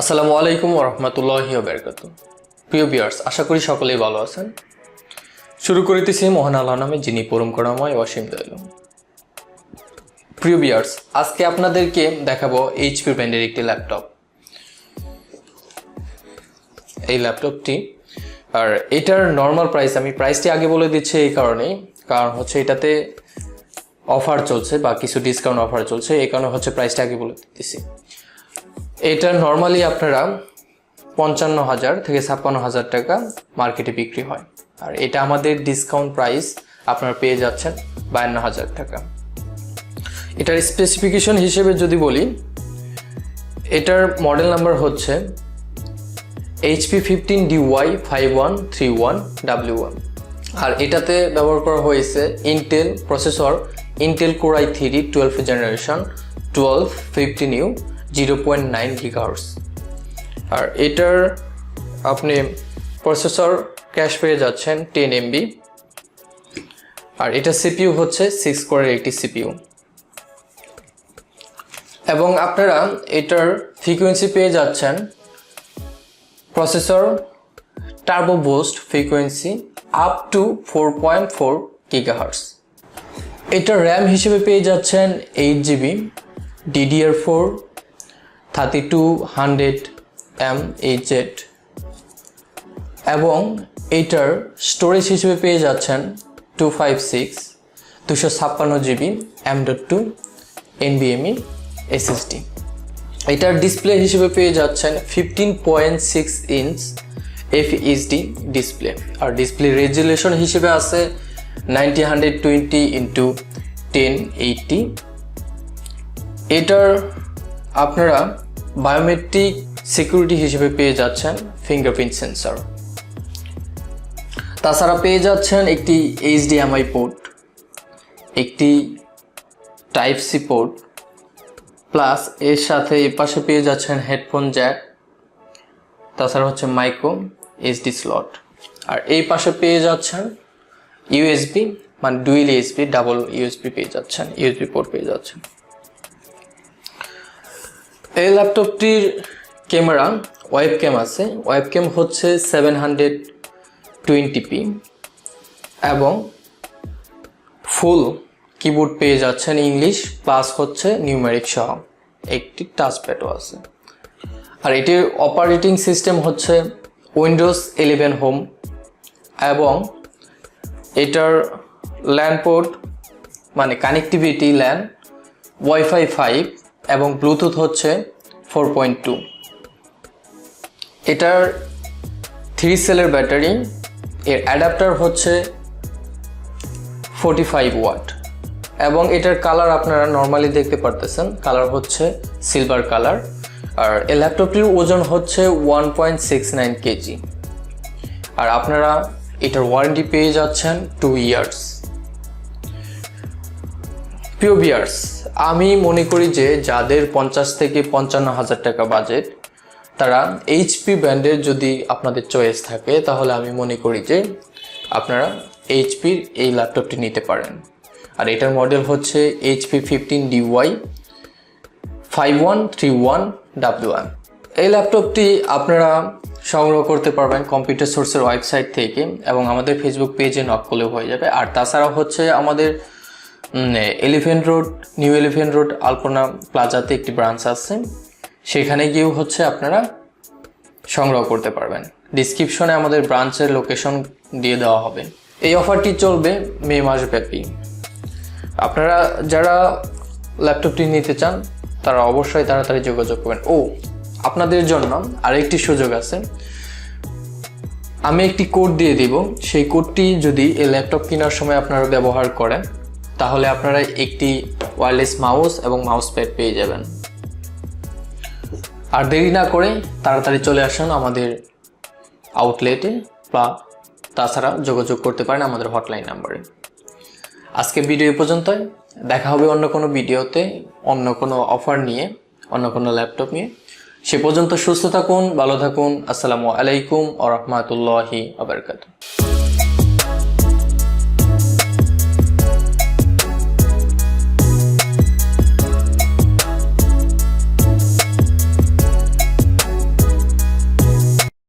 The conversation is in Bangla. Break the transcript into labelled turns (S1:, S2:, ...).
S1: আসসালামু আলাইকুম ওয়া রাহমাতুল্লাহি ওয়া বারাকাতুহু। প্রিয় ভিউয়ার্স, আশা করি সকলেই ভালো আছেন। শুরু করিতেছি মহান আল্লাহর নামে, যিনি পরম করুণাময় অসীম দয়ালু। প্রিয় ভিউয়ার্স, আজকে আপনাদেরকে দেখাবো এইচপি ব্র্যান্ডের একটি ল্যাপটপ। এই ল্যাপটপটি আর এটার নর্মাল প্রাইস, আমি প্রাইসটি আগে বলে দিচ্ছি এই কারণেই, কারণ হচ্ছে এটাতে অফার চলছে বা কিছু ডিসকাউন্ট অফার চলছে, এই কারণে হচ্ছে প্রাইসটা আগে বলে দিতেছি। এটা নর্মালি আপনারা 55,000 থেকে 56,000 টাকা মার্কেটে বিক্রি হয়, আর এটা আমাদের ডিসকাউন্ট প্রাইস আপনারা পেয়ে যাচ্ছেন 52,000 টাকা। এটার স্পেসিফিকেশন হিসেবে যদি বলি, এটার মডেল নাম্বার হচ্ছে HP 15DY5131W1, আর এটাতে ব্যবহার করা হয়েছে Intel processor, Intel Core i3 12th generation 1215U 0.9 GHz। আর এটার আপনি প্রসেসর ক্যাশ পেয়ে যাচ্ছেন 10 MB, আর এটা CPU হচ্ছে 6 কোরের একটি CPU, এবং আপনারা এটার ফ্রিকোয়েন্সি পেয়ে যাচ্ছেন processor turbo boost frequency up to 4.4 GHz। এটার র্যাম হিসেবে পেয়ে যাচ্ছেন 8GB DDR4 3200mAh, এবং এটার স্টোরেজ হিসেবে পেয়ে যাচ্ছেন 256GB M.2 NVMe SSD। এটার ডিসপ্লে হিসেবে পেয়ে যাচ্ছেন 15.6 ইঞ্চ FHD ডিসপ্লে, আর ডিসপ্লে রেজুলেশন হিসেবে আছে 9020x1080। এটার আপনারা বায়োমেট্রিক সিকিউরিটি হিসেবে পেয়ে যাচ্ছেন ফিঙ্গারপ্রিন্ট সেন্সর। তাছাড়া পেয়ে যাচ্ছেন একটি HDMI পোর্ট, একটি টাইপ সি পোর্ট, প্লাস এর সাথে এই পাশে পেয়ে যাচ্ছেন হেডফোন জ্যাক, তাছাড়া হচ্ছে মাইক্রো SD স্লট, আর এই পাশে পেয়ে যাচ্ছেন USB মানে ডুয়েল USB ডাবল USB পেয়ে যাচ্ছেন, USB পোর্ট পেয়ে যাচ্ছেন। এই ল্যাপটপটির ক্যামেরা ওয়েবক্যাম আছে, ওয়েবক্যাম হচ্ছে 720p, এবং ফুল কিবোর্ড পেয়ে যাচ্ছেন ইংলিশ, প্লাস হচ্ছে নিউমেরিক সহ একটি টাচপ্যাডও আছে। আর এটির অপারেটিং সিস্টেম হচ্ছে উইন্ডোজ 11 হোম, এবং এটার ল্যান পোর্ট মানে কানেক্টিভিটি ল্যান ওয়াইফাই 5 এবং ব্লুটুথ হচ্ছে 4.2। এটার 3 সেলের ব্যাটারি, এর অ্যাডাপ্টার হচ্ছে 45 ওয়াট, এবং এটার কালার আপনারা নর্মালি দেখতে পারতেছেন, কালার হচ্ছে সিলভার কালার। আর এই ল্যাপটপটির ওজন হচ্ছে 1.69 কেজি, আর আপনারা এটার ওয়ারেন্টি পেয়ে যাচ্ছেন 2 ইয়ার্স। প্রিয় ভিউয়ার্স, আমি মনে করি যে যাদের 50 থেকে 55,000 টাকা বাজেট, তারা HP ব্র্যান্ডের যদি আপনাদের চয়েস থাকে, তাহলে আমি মনে করি যে আপনারা HPর এই ল্যাপটপটি নিতে পারেন। আর এটার মডেল হচ্ছে HP 15DY5131W1। এই ল্যাপটপটি আপনারা সংগ্রহ করতে পারবেন কম্পিউটার সোর্সের ওয়েবসাইট থেকে, এবং আমাদের ফেসবুক পেজে নক করলেও হয়ে যাবে। আর তাছাড়া হচ্ছে আমাদের নিউ এলিফেন্ট রোড আলপনা প্লাজাতে একটি ব্রাঞ্চ আছে, সেখানে গিয়েও হচ্ছে আপনারা সংগ্রহ করতে পারবেন। ডিসক্রিপশনে আমাদের ব্রাঞ্চের লোকেশন দিয়ে দেওয়া হবে। এই অফারটি চলবে মে মাস ব্যাপী। আপনারা যারা ল্যাপটপটি নিতে চান, তারা অবশ্যই তাড়াতাড়ি যোগাযোগ করবেন। আপনাদের জন্য আরেকটি সুযোগ আছে, আমি একটি কোড দিয়ে দিব, সেই কোডটি যদি এই ল্যাপটপ কেনার সময় আপনারা ব্যবহার করেন, তাহলে আপনারা একটি ওয়্যারলেস মাউস এবং মাউস প্যাড পেয়ে যাবেন। আর দেরি না করে তাড়াতাড়ি চলে আসুন আমাদের আউটলেটে, বা তাছাড়া যোগাযোগ করতে পারেন আমাদের হটলাইন নাম্বারে। আজকে ভিডিও পর্যন্তই, দেখা হবে অন্য কোনো ভিডিওতে, অন্য কোনো অফার নিয়ে, অন্য কোনো ল্যাপটপ নিয়ে। সে পর্যন্ত সুস্থ থাকুন, ভালো থাকুন। আসসালামু আলাইকুম ওয়া রাহমাতুল্লাহি ওয়া বারাকাতুহু।